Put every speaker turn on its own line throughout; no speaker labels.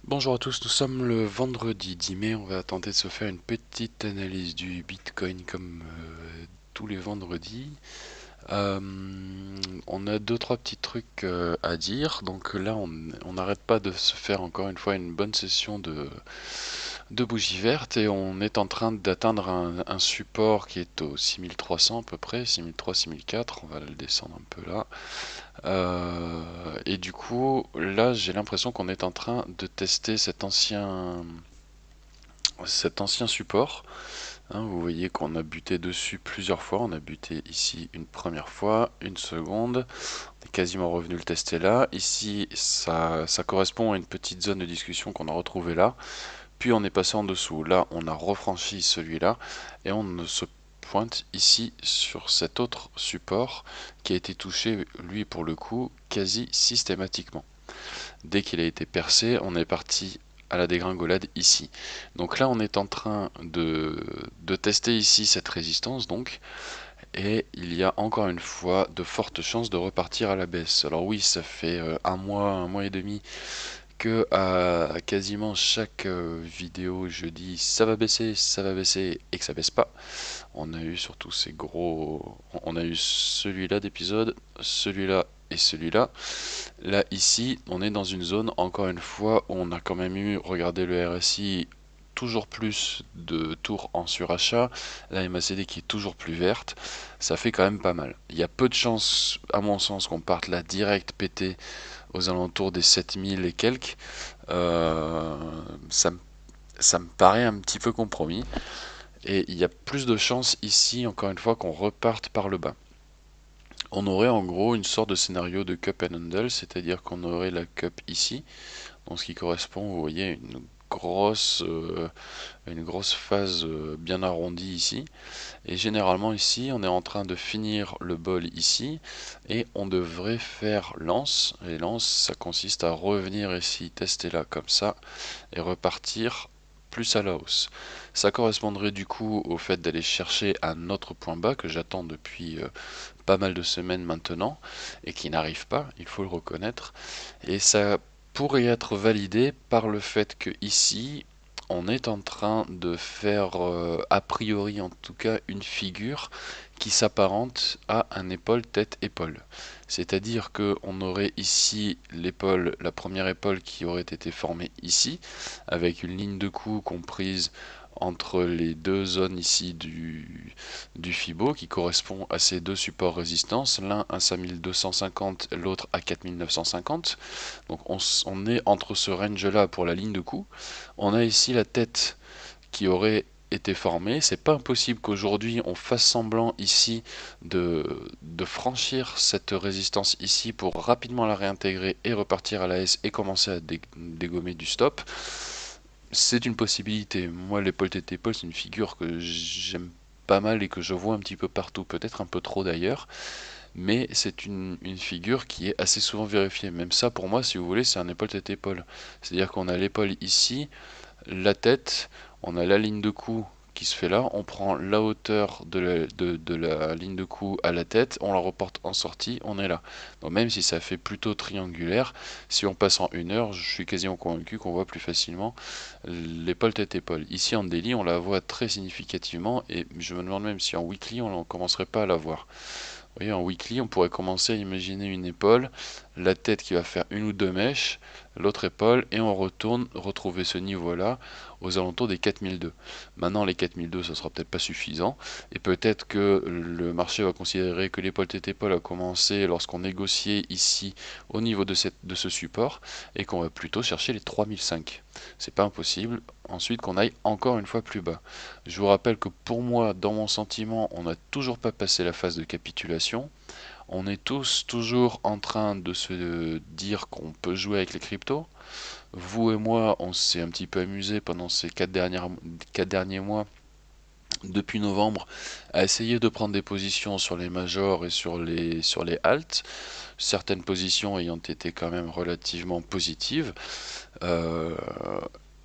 Bonjour à tous, nous sommes le vendredi 10 mai, on va tenter de se faire une petite analyse du Bitcoin comme tous les vendredis. Euh, on a deux trois petits trucs à dire, donc là on n'arrête pas de se faire encore une fois une bonne session de bougies vertes et on est en train d'atteindre un support qui est au 6300 à peu près, 6300, 6004, on va le descendre un peu là. Et du coup, là, j'ai l'impression qu'on est en train de tester cet ancien support. Hein, vous voyez qu'on a buté dessus plusieurs fois. On a buté ici une première fois, une seconde. On est quasiment revenu le tester là. Ici, ça correspond à une petite zone de discussion qu'on a retrouvée là. Puis on est passé en dessous. Là, on a refranchi celui-là et on se pointe ici sur cet autre support qui a été touché, lui, pour le coup, quasi systématiquement. Dès qu'il a été percé, on est parti à la dégringolade ici. Donc là, on est en train de tester ici cette résistance, donc, et il y a encore une fois de fortes chances de repartir à la baisse. Alors oui, ça fait un mois et demi que à quasiment chaque vidéo je dis ça va baisser et que ça baisse pas. On a eu surtout ces gros, on a eu celui-là d'épisode, celui-là et celui-là. Là ici, on est dans une zone encore une fois où on a quand même eu, regardez le RSI, toujours plus de tours en surachat, la MACD qui est toujours plus verte, ça fait quand même pas mal. Il y a peu de chances, à mon sens, qu'on parte là direct péter aux alentours des 7000 et quelques. Euh, ça, ça me paraît un petit peu compromis. Et il y a plus de chances ici, encore une fois, qu'on reparte par le bas. On aurait en gros une sorte de scénario de cup and handle, c'est-à-dire qu'on aurait la cup ici, donc ce qui correspond, vous voyez, à une grosse phase bien arrondie ici. Et généralement ici, on est en train de finir le bol ici, et on devrait faire lance. Et lance, ça consiste à revenir ici, tester là comme ça, et repartir plus à la hausse. Ça correspondrait du coup au fait d'aller chercher un autre point bas que j'attends depuis pas mal de semaines maintenant et qui n'arrive pas, il faut le reconnaître. Et ça pourrait être validé par le fait que ici on est en train de faire a priori en tout cas une figure qui s'apparente à un épaule tête épaule. C'est-à-dire que on aurait ici l'épaule, la première épaule qui aurait été formée ici avec une ligne de coup comprise entre les deux zones ici du FIBO qui correspond à ces deux supports résistance, l'un à 5250, l'autre à 4950. Donc on est entre ce range là pour la ligne de coup. On a ici la tête qui aurait été formée. C'est pas impossible qu'aujourd'hui on fasse semblant ici de franchir cette résistance ici pour rapidement la réintégrer et repartir à la S et commencer à dégommer du stop. C'est une possibilité. Moi, l'épaule tête épaule, c'est une figure que j'aime pas mal et que je vois un petit peu partout, peut-être un peu trop d'ailleurs, mais c'est une figure qui est assez souvent vérifiée. Même ça, pour moi, si vous voulez, c'est un épaule tête épaule. C'est-à-dire qu'on a l'épaule ici, la tête, on a la ligne de cou qui se fait là, on prend la hauteur de la ligne de cou à la tête, on la reporte en sortie, on est là. Donc même si ça fait plutôt triangulaire, si on passe en une heure, je suis quasiment convaincu qu'on voit plus facilement l'épaule tête épaule. Ici en daily, on la voit très significativement et je me demande même si en weekly, on ne commencerait pas à la voir. Vous voyez, en weekly, on pourrait commencer à imaginer une épaule, la tête qui va faire une ou deux mèches, l'autre épaule, et on retourne retrouver ce niveau-là aux alentours des 4002. Maintenant, les 4002, ça sera peut-être pas suffisant, et peut-être que le marché va considérer que l'épaule tête épaule a commencé lorsqu'on négociait ici au niveau de ce support, et qu'on va plutôt chercher les 3005. C'est pas impossible. Ensuite, qu'on aille encore une fois plus bas. Je vous rappelle que pour moi, dans mon sentiment, on n'a toujours pas passé la phase de capitulation. On est tous toujours en train de se dire qu'on peut jouer avec les cryptos. Vous et moi, on s'est un petit peu amusé pendant ces 4 derniers mois, depuis novembre, à essayer de prendre des positions sur les majors et sur les alts. Certaines positions ayant été quand même relativement positives. Euh,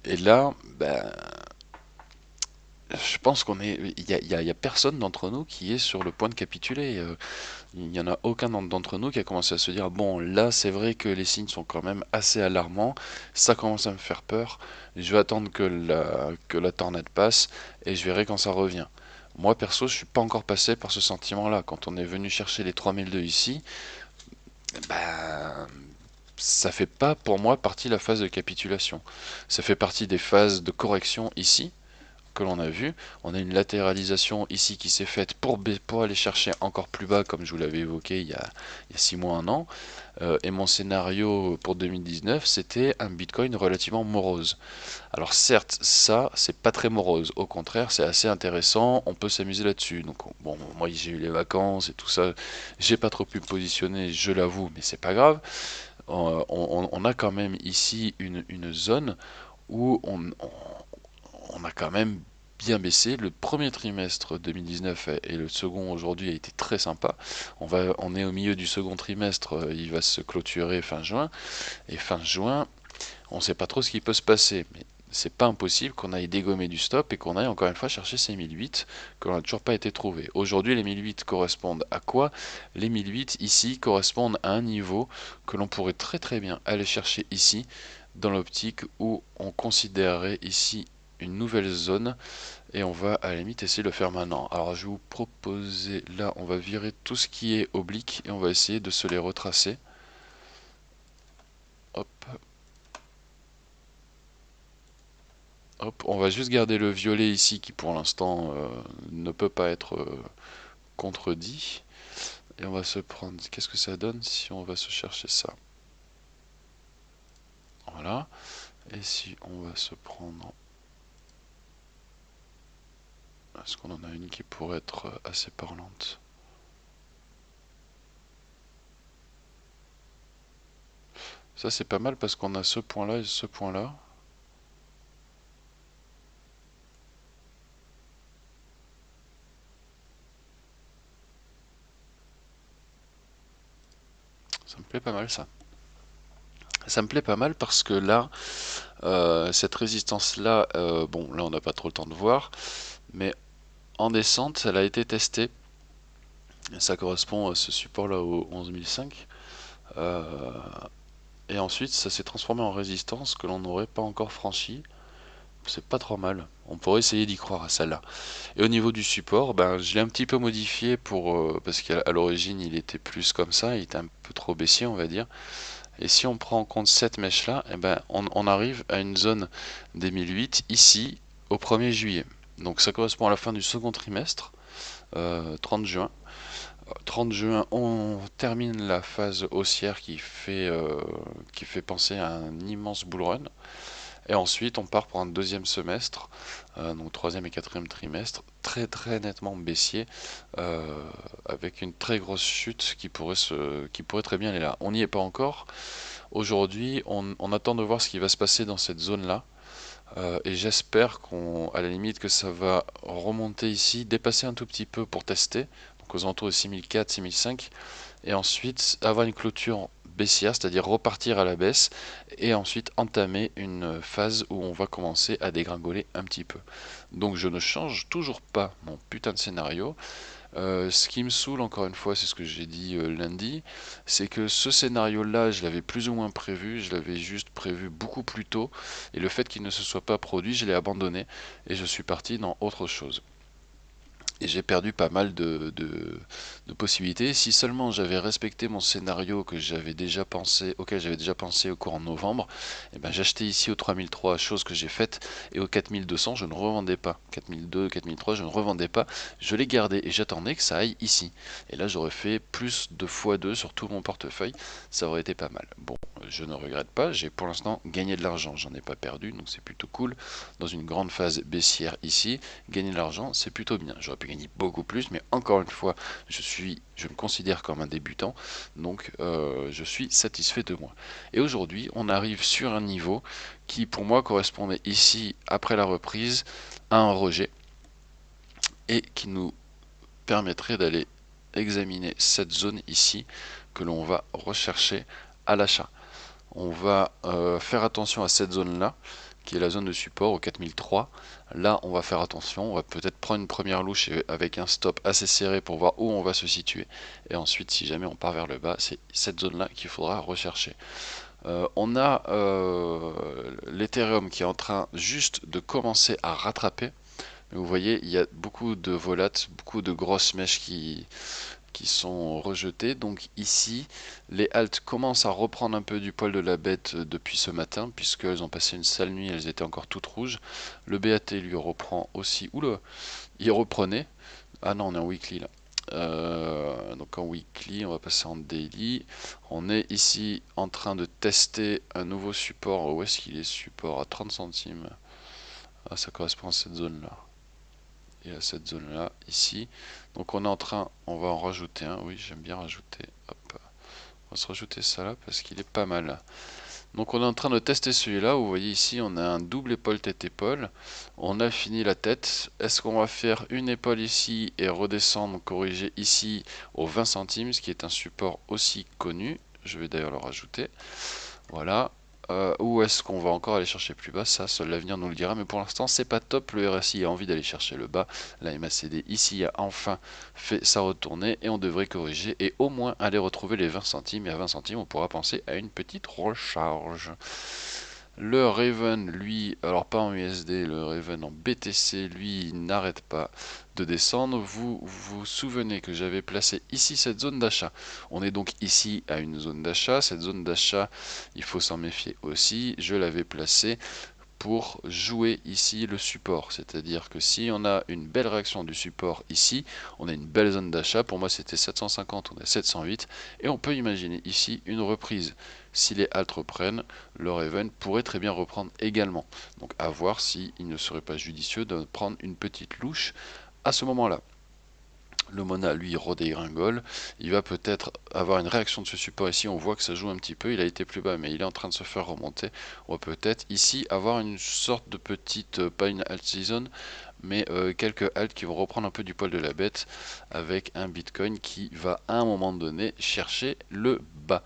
et là, ben, je pense il y a personne d'entre nous qui est sur le point de capituler. Il n'y en a aucun d'entre nous qui a commencé à se dire, bon, là, c'est vrai que les signes sont quand même assez alarmants, ça commence à me faire peur, je vais attendre que la tornade passe et je verrai quand ça revient. Moi, perso, je suis pas encore passé par ce sentiment-là. Quand on est venu chercher les 3002 ici, bah, ça fait pas pour moi partie de la phase de capitulation. Ça fait partie des phases de correction ici, que l'on a vu. On a une latéralisation ici qui s'est faite pour aller chercher encore plus bas, comme je vous l'avais évoqué il y a 6 mois, un an. Et mon scénario pour 2019, c'était un Bitcoin relativement morose. Alors certes, ça, c'est pas très morose. Au contraire, c'est assez intéressant. On peut s'amuser là-dessus. Donc bon, moi j'ai eu les vacances et tout ça. J'ai pas trop pu me positionner, je l'avoue, mais c'est pas grave. On a quand même ici une zone où on a quand même bien baissé. Le premier trimestre 2019 et le second aujourd'hui a été très sympa. On est au milieu du second trimestre, il va se clôturer fin juin. Et fin juin, on ne sait pas trop ce qui peut se passer. Mais c'est pas impossible qu'on aille dégommer du stop et qu'on aille encore une fois chercher ces 1008 que l'on n'a toujours pas été trouvé. Aujourd'hui, les 1008 correspondent à quoi? Les 1008 ici correspondent à un niveau que l'on pourrait très très bien aller chercher ici, dans l'optique où on considérerait ici une nouvelle zone et on va à la limite essayer de le faire maintenant. Alors je vais vous proposer là, on va virer tout ce qui est oblique et on va essayer de se les retracer. Hop, hop, on va juste garder le violet ici qui pour l'instant ne peut pas être contredit. Et on va se prendre, qu'est-ce que ça donne si on va se chercher ça? Voilà. Et si on va se prendre, est-ce qu'on en a une qui pourrait être assez parlante? Ça c'est pas mal parce qu'on a ce point-là et ce point-là. Ça me plaît pas mal ça. Ça me plaît pas mal parce que là, cette résistance-là, bon, là on n'a pas trop le temps de voir, mais en descente, elle a été testée. Ça correspond à ce support-là au 11005. Et ensuite, ça s'est transformé en résistance que l'on n'aurait pas encore franchi. C'est pas trop mal. On pourrait essayer d'y croire à celle-là. Et au niveau du support, ben, je l'ai un petit peu modifié parce qu'à l'origine, il était plus comme ça. Il était un peu trop baissier, on va dire. Et si on prend en compte cette mèche-là, eh ben, on arrive à une zone des 1008 ici au 1er juillet. Donc ça correspond à la fin du second trimestre, 30 juin. 30 juin, on termine la phase haussière qui fait penser à un immense bull run. Et ensuite, on part pour un deuxième semestre, donc troisième et quatrième trimestre, très très nettement baissier, avec une très grosse chute qui pourrait très bien aller là. On n'y est pas encore. Aujourd'hui, on attend de voir ce qui va se passer dans cette zone-là. Et j'espère à la limite que ça va remonter ici, dépasser un tout petit peu pour tester, donc aux alentours de 6004, 6005, et ensuite avoir une clôture baissière, c'est-à-dire repartir à la baisse, et ensuite entamer une phase où on va commencer à dégringoler un petit peu. Donc je ne change toujours pas mon putain de scénario. Ce qui me saoule encore une fois, c'est ce que j'ai dit lundi, c'est que ce scénario-là, je l'avais plus ou moins prévu, je l'avais juste prévu beaucoup plus tôt, et le fait qu'il ne se soit pas produit, je l'ai abandonné, et je suis parti dans autre chose. Et j'ai perdu pas mal de possibilités. Si seulement j'avais respecté mon scénario auquel j'avais déjà pensé au cours en novembre, eh ben j'achetais ici au 3003, chose que j'ai faite, et au 4200 je ne revendais pas. 4002, 4003 je ne revendais pas, je les gardais et j'attendais que ça aille ici. Et là j'aurais fait plus de x2 sur tout mon portefeuille, ça aurait été pas mal. Bon, je ne regrette pas, j'ai pour l'instant gagné de l'argent, j'en ai pas perdu, donc c'est plutôt cool. Dans une grande phase baissière ici, gagner de l'argent, c'est plutôt bien. J'aurais pu gagner beaucoup plus, mais encore une fois, je me considère comme un débutant, donc je suis satisfait de moi. Et aujourd'hui, on arrive sur un niveau qui, pour moi, correspondait ici, après la reprise, à un rejet, et qui nous permettrait d'aller examiner cette zone ici, que l'on va rechercher à l'achat. On va faire attention à cette zone-là, qui est la zone de support au 4003. Là, on va faire attention, on va peut-être prendre une première louche avec un stop assez serré pour voir où on va se situer. Et ensuite, si jamais on part vers le bas, c'est cette zone-là qu'il faudra rechercher. On a l'Ethereum qui est en train juste de commencer à rattraper. Vous voyez, il y a beaucoup de volates, beaucoup de grosses mèches qui sont rejetées. Donc ici, les halts commencent à reprendre un peu du poil de la bête depuis ce matin, puisqu'elles ont passé une sale nuit, elles étaient encore toutes rouges. Le BAT lui reprend aussi. Oula, il reprenait. Ah non, on est en weekly là. Donc en weekly, on va passer en daily. On est ici en train de tester un nouveau support. Où est-ce qu'il est support? À 30 centimes. Ah, ça correspond à cette zone là. Et à cette zone là ici. Donc on est en train, on va en rajouter un. Oui, j'aime bien rajouter. Hop. On va se rajouter ça là parce qu'il est pas mal. Donc on est en train de tester celui-là. Vous voyez ici, on a un double épaule tête épaule. On a fini la tête. Est-ce qu'on va faire une épaule ici et redescendre, corriger ici aux 20 centimes, ce qui est un support aussi connu. Je vais d'ailleurs le rajouter. Voilà. Ou est-ce qu'on va encore aller chercher plus bas? Ça, seul l'avenir nous le dira. Mais pour l'instant, c'est pas top. Le RSI a envie d'aller chercher le bas. La MACD ici a enfin fait sa retournée et on devrait corriger et au moins aller retrouver les 20 centimes. Et à 20 centimes, on pourra penser à une petite recharge. Le Raven, lui, alors pas en USD, le Raven en BTC, lui, n'arrête pas de descendre. Vous vous souvenez que j'avais placé ici cette zone d'achat. On est donc ici à une zone d'achat. Cette zone d'achat, il faut s'en méfier aussi. Je l'avais placée pour jouer ici le support. C'est-à-dire que si on a une belle réaction du support ici, on a une belle zone d'achat. Pour moi, c'était 750, on est 708. Et on peut imaginer ici une reprise. Si les halts reprennent, le Raven pourrait très bien reprendre également. Donc à voir s'il ne serait pas judicieux de prendre une petite louche à ce moment-là. Le Mona, lui, redégringole. Il va peut-être avoir une réaction de ce support ici. On voit que ça joue un petit peu. Il a été plus bas, mais il est en train de se faire remonter. On va peut-être ici avoir une sorte de petite, pas une alt season, mais quelques halts qui vont reprendre un peu du poil de la bête avec un Bitcoin qui va à un moment donné chercher le bas.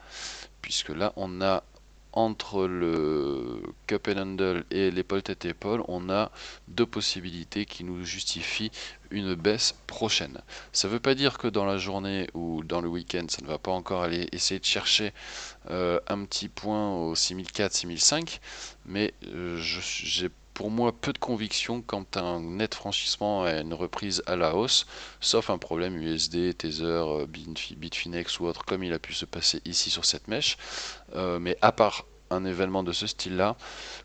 Puisque là, on a entre le cup and handle et l'épaule tête épaule, on a deux possibilités qui nous justifient une baisse prochaine. Ça ne veut pas dire que dans la journée ou dans le week-end, ça ne va pas encore aller essayer de chercher un petit point au 6004, 6005, mais j'ai pour moi peu de conviction quant à un net franchissement et une reprise à la hausse, sauf un problème USD, Tether, Bitfinex ou autre, comme il a pu se passer ici sur cette mèche. Mais à part un événement de ce style-là,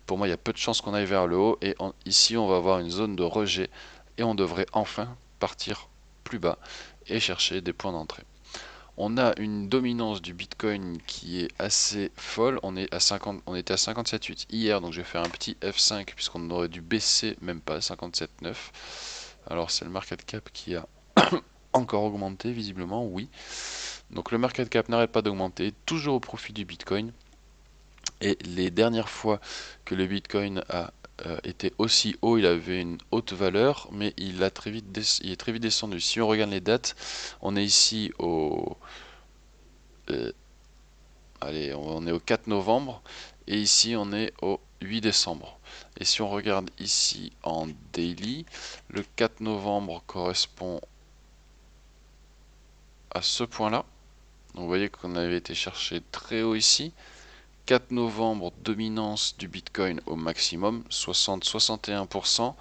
pour moi, il y a peu de chances qu'on aille vers le haut. Et ici, on va avoir une zone de rejet et on devrait enfin partir plus bas et chercher des points d'entrée. On a une dominance du Bitcoin qui est assez folle. On est à 50, on était à 57,8 hier, donc je vais faire un petit F5 puisqu'on aurait dû baisser, même pas 57,9. Alors c'est le market cap qui a encore augmenté visiblement, oui. Donc le market cap n'arrête pas d'augmenter, toujours au profit du Bitcoin. Et les dernières fois que le Bitcoin a été aussi haut, il avait une haute valeur, mais il est très vite descendu. Si on regarde les dates, on est ici au allez, on est au 4 novembre et ici on est au 8 décembre. Et si on regarde ici en daily, le 4 novembre correspond à ce point-là. Donc vous voyez qu'on avait été chercher très haut ici. 4 novembre, dominance du Bitcoin au maximum, 60-61%.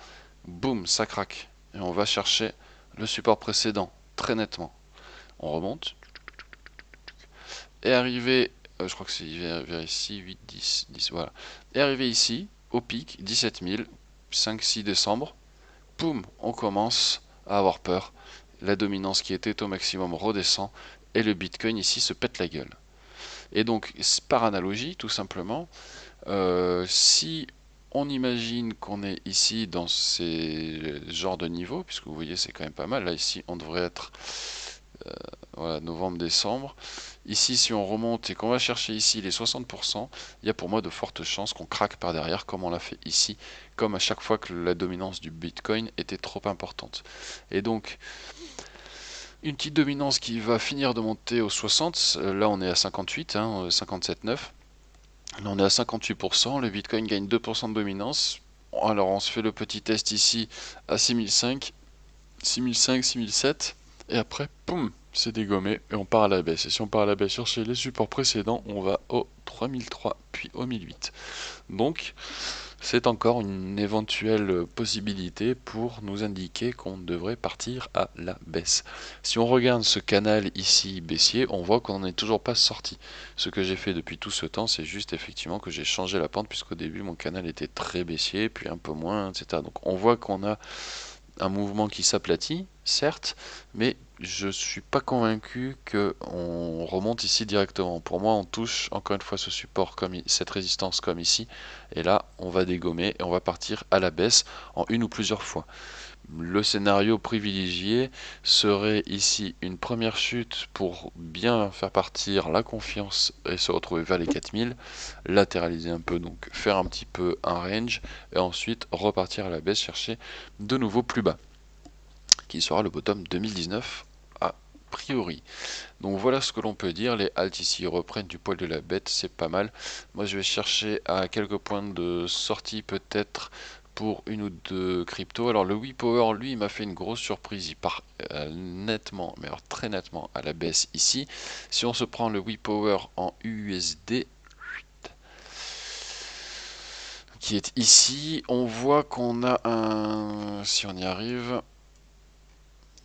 Boum, ça craque. Et on va chercher le support précédent, très nettement. On remonte. Et arrivé, je crois que c'est vers ici, 8, 10, 10, voilà. Et arrivé ici, au pic, 17 000, 5-6 décembre. Boum, on commence à avoir peur. La dominance qui était au maximum redescend. Et le Bitcoin ici se pète la gueule. Et donc, par analogie, tout simplement, si on imagine qu'on est ici dans ces genres de niveaux, puisque vous voyez c'est quand même pas mal, là ici on devrait être voilà, novembre-décembre. Ici si on remonte et qu'on va chercher ici les 60%, il y a pour moi de fortes chances qu'on craque par derrière comme on l'a fait ici, comme à chaque fois que la dominance du Bitcoin était trop importante. Et donc une petite dominance qui va finir de monter aux 60, là on est à 58, hein, 57,9. Là, on est à 58%, le Bitcoin gagne 2% de dominance. Alors on se fait le petit test ici à 6005, 6005, 6007, et après, poum, c'est dégommé et on part à la baisse. Et si on part à la baisse chercher les supports précédents, on va au 3003 puis au 1008. Donc c'est encore une éventuelle possibilité pour nous indiquer qu'on devrait partir à la baisse. Si on regarde ce canal ici baissier, on voit qu'on n'est toujours pas sorti. Ce que j'ai fait depuis tout ce temps, c'est juste effectivement que j'ai changé la pente, puisqu'au début mon canal était très baissier, puis un peu moins, etc. Donc on voit qu'on a un mouvement qui s'aplatit, certes, mais je suis pas convaincu qu'on remonte ici directement. Pour moi, on touche encore une fois ce support, comme cette résistance comme ici, et là, on va dégommer et on va partir à la baisse en une ou plusieurs fois. Le scénario privilégié serait ici une première chute pour bien faire partir la confiance et se retrouver vers les 4000, latéraliser un peu, donc faire un petit peu un range, et ensuite repartir à la baisse, chercher de nouveau plus bas, qui sera le bottom 2019 a priori. Donc voilà ce que l'on peut dire, les halts ici reprennent du poil de la bête, c'est pas mal. Moi je vais chercher à quelques points de sortie peut-être pour une ou deux cryptos. Alors le WePower lui il m'a fait une grosse surprise, il part nettement, mais alors très nettement à la baisse ici. Si on se prend le WePower en USD qui est ici, on voit qu'on a un, si on y arrive,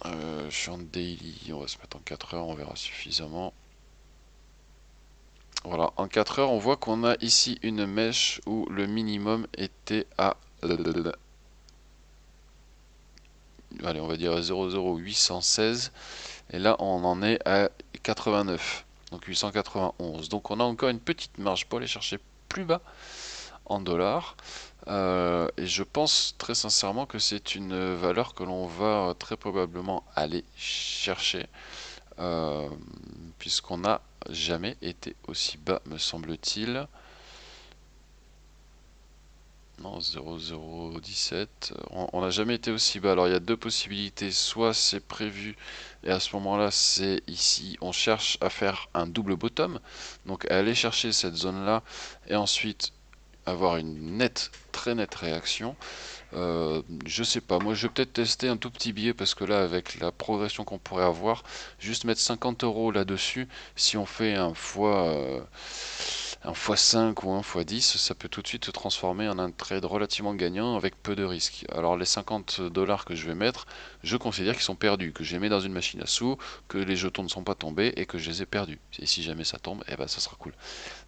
je suis en daily, on va se mettre en 4 heures, on verra suffisamment. Voilà, en 4 heures, on voit qu'on a ici une mèche où le minimum était à, allez, on va dire 0,0816, et là on en est à 89, donc 891. Donc on a encore une petite marge pour aller chercher plus bas en dollars. Et je pense très sincèrement que c'est une valeur que l'on va très probablement aller chercher, euh, puisqu'on n'a jamais été aussi bas, me semble-t-il. Non, 0,017. On n'a jamais été aussi bas. Alors il y a deux possibilités. Soit c'est prévu et à ce moment-là c'est ici. On cherche à faire un double bottom. Donc à aller chercher cette zone-là et ensuite avoir une nette, très nette réaction. Je sais pas, moi je vais peut-être tester un tout petit billet parce que là avec la progression qu'on pourrait avoir, juste mettre 50 euros là-dessus, si on fait un x5 ou un x10, ça peut tout de suite se transformer en un trade relativement gagnant avec peu de risques. Alors les 50 dollars que je vais mettre, je considère qu'ils sont perdus, que j'ai mis dans une machine à sous, que les jetons ne sont pas tombés et que je les ai perdus. Et si jamais ça tombe, eh ben ça sera cool.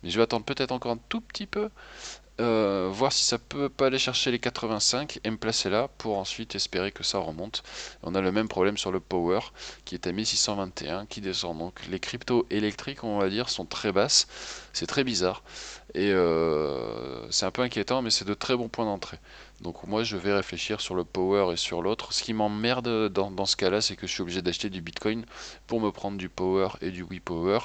Mais je vais attendre peut-être encore un tout petit peu, voir si ça peut pas aller chercher les 85 et me placer là pour ensuite espérer que ça remonte. On a le même problème sur le power qui est à 1621 qui descend. Donc les cryptos électriques on va dire sont très basses, c'est très bizarre et c'est un peu inquiétant mais c'est de très bons points d'entrée. Donc moi je vais réfléchir sur le power et sur l'autre. Ce qui m'emmerde dans ce cas là c'est que je suis obligé d'acheter du bitcoin pour me prendre du power et du WePower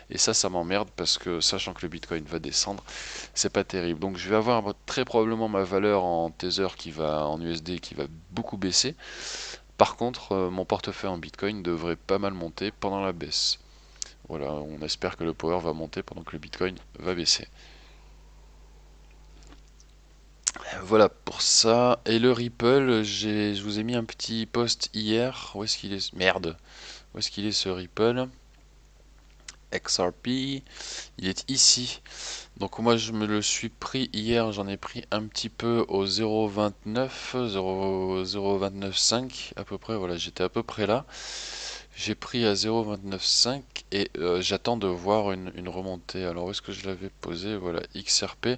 et ça m'emmerde parce que sachant que le bitcoin va descendre c'est pas terrible. Donc je vais avoir très probablement ma valeur en Tether qui va en USD qui va beaucoup baisser. Par contre, mon portefeuille en Bitcoin devrait pas mal monter pendant la baisse. Voilà, on espère que le power va monter pendant que le Bitcoin va baisser. Voilà pour ça. Et le Ripple, je vous ai mis un petit post hier. Où est-ce qu'il est? Merde. Où est-ce qu'il est ce Ripple? XRP. Il est ici. Donc moi je me le suis pris hier, j'en ai pris un petit peu au 0,29, 0,295 à peu près, voilà j'étais à peu près là. J'ai pris à 0,295 et j'attends de voir une remontée. Alors où est-ce que je l'avais posé? Voilà, XRP.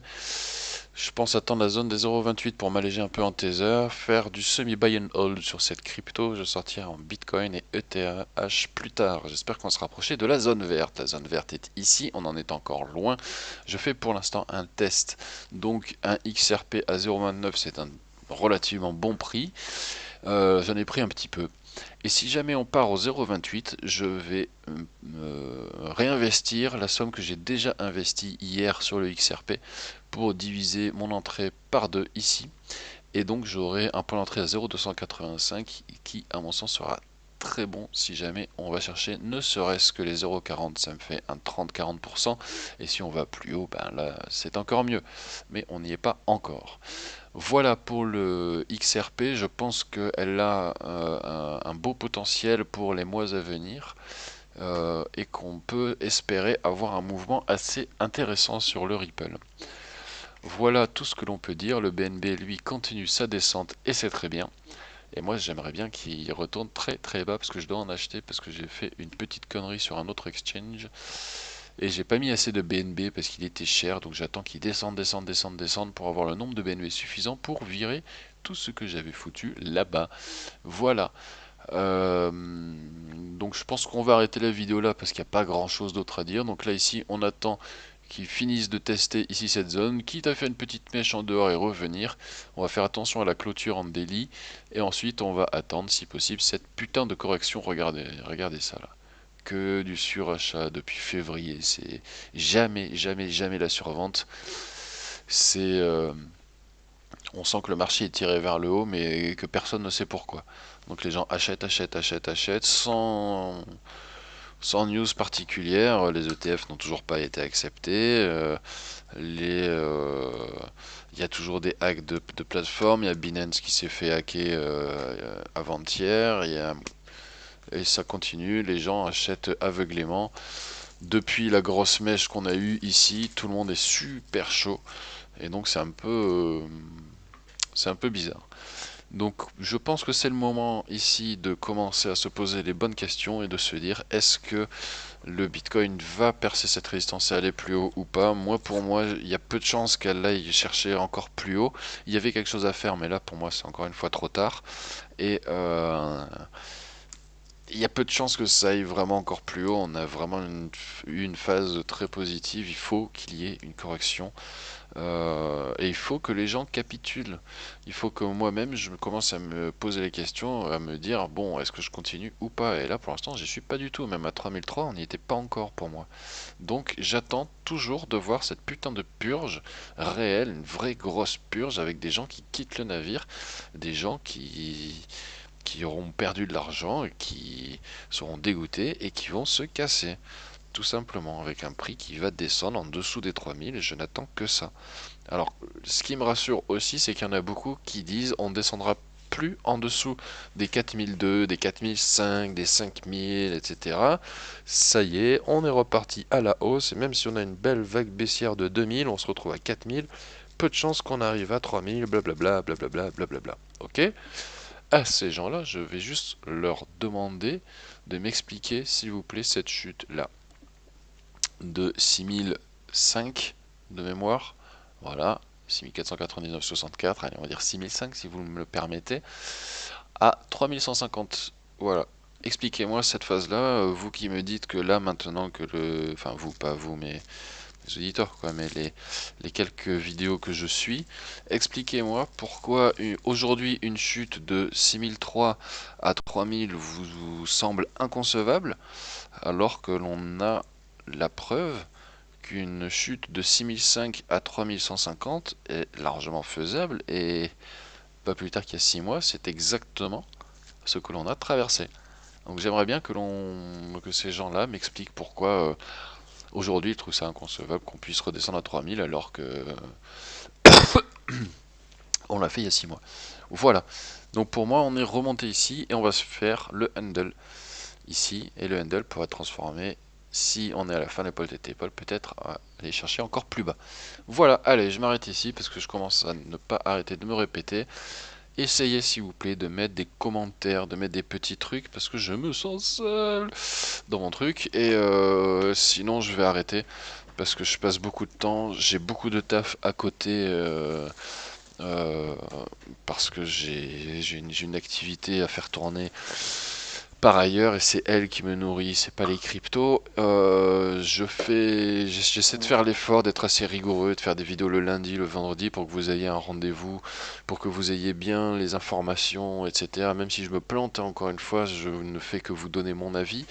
Je pense attendre la zone des 0,28 pour m'alléger un peu en Tether, faire du semi-buy and hold sur cette crypto. Je sortirai en Bitcoin et ETH plus tard. J'espère qu'on se rapprocher de la zone verte. La zone verte est ici, on en est encore loin. Je fais pour l'instant un test. Donc un XRP à 0,29 c'est un relativement bon prix. J'en ai pris un petit peu. Et si jamais on part au 0,28, je vais réinvestir la somme que j'ai déjà investie hier sur le XRP pour diviser mon entrée par 2 ici. Et donc j'aurai un point d'entrée à 0,285 qui à mon sens sera très bon si jamais on va chercher ne serait-ce que les 0,40, ça me fait un 30-40%, et si on va plus haut, ben là c'est encore mieux, mais on n'y est pas encore. Voilà pour le XRP, je pense qu'elle a un beau potentiel pour les mois à venir, et qu'on peut espérer avoir un mouvement assez intéressant sur le Ripple. Voilà tout ce que l'on peut dire. Le BNB, lui, continue sa descente et c'est très bien. Et moi, j'aimerais bien qu'il retourne très très bas parce que je dois en acheter, parce que j'ai fait une petite connerie sur un autre exchange. Et j'ai pas mis assez de BNB parce qu'il était cher, donc j'attends qu'il descende, descende, descende, descende pour avoir le nombre de BNB suffisant pour virer tout ce que j'avais foutu là-bas. Voilà. Donc je pense qu'on va arrêter la vidéo là parce qu'il n'y a pas grand chose d'autre à dire. Donc là ici on attend qu'ils finissent de tester ici cette zone, quitte à faire une petite mèche en dehors et revenir. On va faire attention à la clôture en daily et ensuite on va attendre si possible cette putain de correction. Regardez, regardez ça là. Que du surachat depuis février, c'est jamais, jamais, jamais la survente. C'est on sent que le marché est tiré vers le haut, mais que personne ne sait pourquoi. Donc les gens achètent, achètent, achètent, achètent, sans news particulière. Les ETF n'ont toujours pas été acceptés. Il y a toujours des hacks de plateforme. Il y a Binance qui s'est fait hacker avant-hier. Et ça continue. Les gens achètent aveuglément. Depuis la grosse mèche qu'on a eue ici, tout le monde est super chaud. Et donc c'est un peu bizarre. Donc je pense que c'est le moment ici de commencer à se poser les bonnes questions et de se dire est-ce que le Bitcoin va percer cette résistance et aller plus haut ou pas. Moi pour moi il y a peu de chances qu'elle aille chercher encore plus haut. Il y avait quelque chose à faire mais là pour moi c'est encore une fois trop tard. Et il y a peu de chances que ça aille vraiment encore plus haut. On a vraiment eu une phase très positive. Il faut qu'il y ait une correction. Et il faut que les gens capitulent. Il faut que moi-même je commence à me poser les questions, à me dire bon, est-ce que je continue ou pas? Et là pour l'instant j'y suis pas du tout. Même à 3003 on n'y était pas encore pour moi. Donc j'attends toujours de voir cette putain de purge réelle, une vraie grosse purge avec des gens qui quittent le navire, des gens qui auront perdu de l'argent et qui seront dégoûtés et qui vont se casser. Tout simplement, avec un prix qui va descendre en dessous des 3000 et je n'attends que ça. Alors, ce qui me rassure aussi, c'est qu'il y en a beaucoup qui disent on ne descendra plus en dessous des 4002, des 4005, des 5000, etc. Ça y est, on est reparti à la hausse, et même si on a une belle vague baissière de 2000, on se retrouve à 4000, peu de chances qu'on arrive à 3000, blablabla, blablabla, blablabla. Ok? À ces gens-là, je vais juste leur demander de m'expliquer, s'il vous plaît, cette chute-là de 6005 de mémoire, voilà, 6499,64, allez on va dire 6005 si vous me le permettez, à 3150, voilà. Expliquez-moi cette phase-là, vous qui me dites que là maintenant que le... Enfin vous, pas vous, mais les auditeurs quoi, mais les quelques vidéos que je suis, expliquez-moi pourquoi aujourd'hui une chute de 6003 à 3000 vous semble inconcevable, alors que l'on a la preuve qu'une chute de 6005 à 3150 est largement faisable et pas plus tard qu'il y a 6 mois, c'est exactement ce que l'on a traversé. Donc j'aimerais bien que ces gens-là m'expliquent pourquoi aujourd'hui ils trouvent ça inconcevable qu'on puisse redescendre à 3000 alors que on l'a fait il y a 6 mois. Voilà. Donc pour moi on est remonté ici et on va se faire le handle ici et le handle pourra être transformé si on est à la fin de l'épaule de table, peut-être aller chercher encore plus bas. Voilà, allez, je m'arrête ici parce que je commence à ne pas arrêter de me répéter. Essayez s'il vous plaît de mettre des commentaires, de mettre des petits trucs parce que je me sens seul dans mon truc et sinon je vais arrêter parce que je passe beaucoup de temps, j'ai beaucoup de taf à côté euh, parce que j'ai une activité à faire tourner par ailleurs et c'est elle qui me nourrit, c'est pas les cryptos. J'essaie de faire l'effort d'être assez rigoureux, de faire des vidéos le lundi, le vendredi pour que vous ayez un rendez-vous, pour que vous ayez bien les informations, etc. Même si je me plante, encore une fois, je ne fais que vous donner mon avis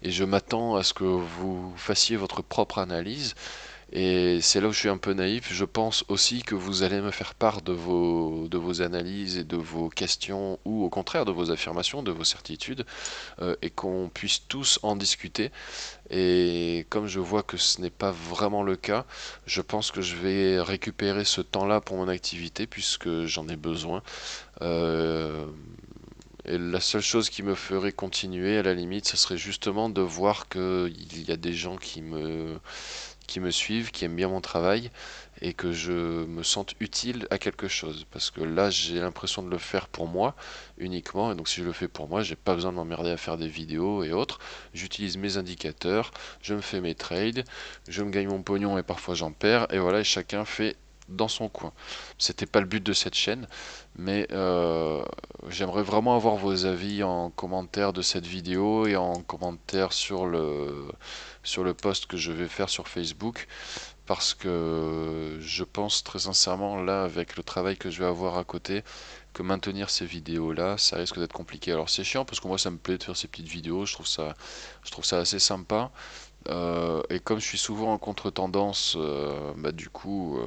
et je m'attends à ce que vous fassiez votre propre analyse Et c'est là où je suis un peu naïf. Je pense aussi que vous allez me faire part de vos analyses et de vos questions, ou au contraire de vos affirmations, de vos certitudes, et qu'on puisse tous en discuter. Et comme je vois que ce n'est pas vraiment le cas, je pense que je vais récupérer ce temps-là pour mon activité puisque j'en ai besoin. Euh, et la seule chose qui me ferait continuer, à la limite, ce serait justement de voir qu'il y a des gens qui me suivent, qui aiment bien mon travail et que je me sente utile à quelque chose. Parce que là, j'ai l'impression de le faire pour moi uniquement. Et donc, si je le fais pour moi, j'ai pas besoin de m'emmerder à faire des vidéos et autres. J'utilise mes indicateurs, je me fais mes trades, je me gagne mon pognon et parfois j'en perds. Et voilà, et chacun fait dans son coin. C'était pas le but de cette chaîne, mais j'aimerais vraiment avoir vos avis en commentaire de cette vidéo et en commentaire sur le post que je vais faire sur Facebook, parce que je pense très sincèrement là, avec le travail que je vais avoir à côté, que maintenir ces vidéos là ça risque d'être compliqué. Alors c'est chiant parce que moi ça me plaît de faire ces petites vidéos, je trouve ça assez sympa. Et comme je suis souvent en contre-tendance, bah du coup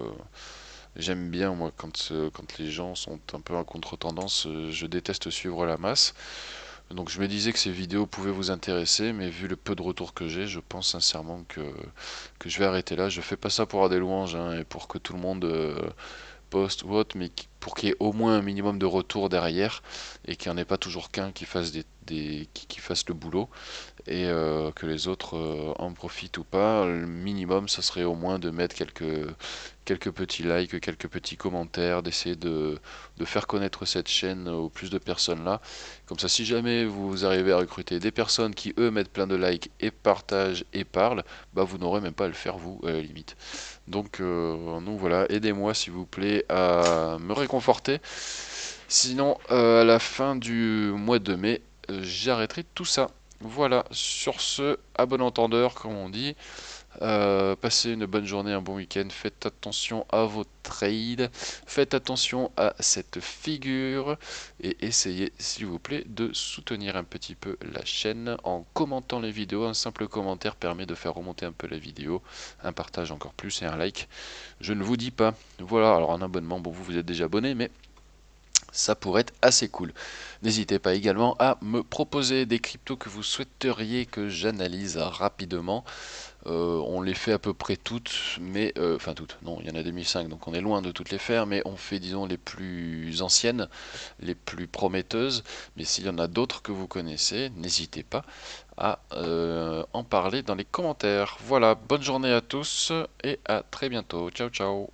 j'aime bien moi quand les gens sont un peu en contre-tendance. Je déteste suivre la masse. Donc je me disais que ces vidéos pouvaient vous intéresser, mais vu le peu de retours que j'ai, je pense sincèrement que je vais arrêter là. Je fais pas ça pour avoir des louanges, hein, et pour que tout le monde poste ou autre, mais pour qu'il y ait au moins un minimum de retours derrière et qu'il n'y en ait pas toujours qu'un qui fasse qui fasse le boulot, et que les autres en profitent ou pas. Le minimum, ça serait au moins de mettre quelques petits likes, quelques petits commentaires, d'essayer de faire connaître cette chaîne au plus de personnes là. Comme ça, si jamais vous arrivez à recruter des personnes qui eux mettent plein de likes et partagent et parlent, bah vous n'aurez même pas à le faire vous, à la limite. Donc voilà, aidez-moi s'il vous plaît à me réconforter. Sinon, à la fin du mois de mai, j'arrêterai tout ça. Voilà, sur ce, à bon entendeur, comme on dit. Passez une bonne journée, un bon week-end. Faites attention à vos trades. Faites attention à cette figure. Et essayez, s'il vous plaît, de soutenir un petit peu la chaîne en commentant les vidéos. Un simple commentaire permet de faire remonter un peu la vidéo. Un partage encore plus et un like. Je ne vous dis pas. Voilà, alors un abonnement, bon, vous êtes déjà abonné, mais ça pourrait être assez cool. N'hésitez pas également à me proposer des cryptos que vous souhaiteriez que j'analyse rapidement. On les fait à peu près toutes, mais enfin toutes, non, il y en a 2005, donc on est loin de toutes les faire, mais on fait, disons, les plus anciennes, les plus prometteuses. Mais s'il y en a d'autres que vous connaissez, n'hésitez pas à en parler dans les commentaires. Voilà, bonne journée à tous et à très bientôt. Ciao ciao.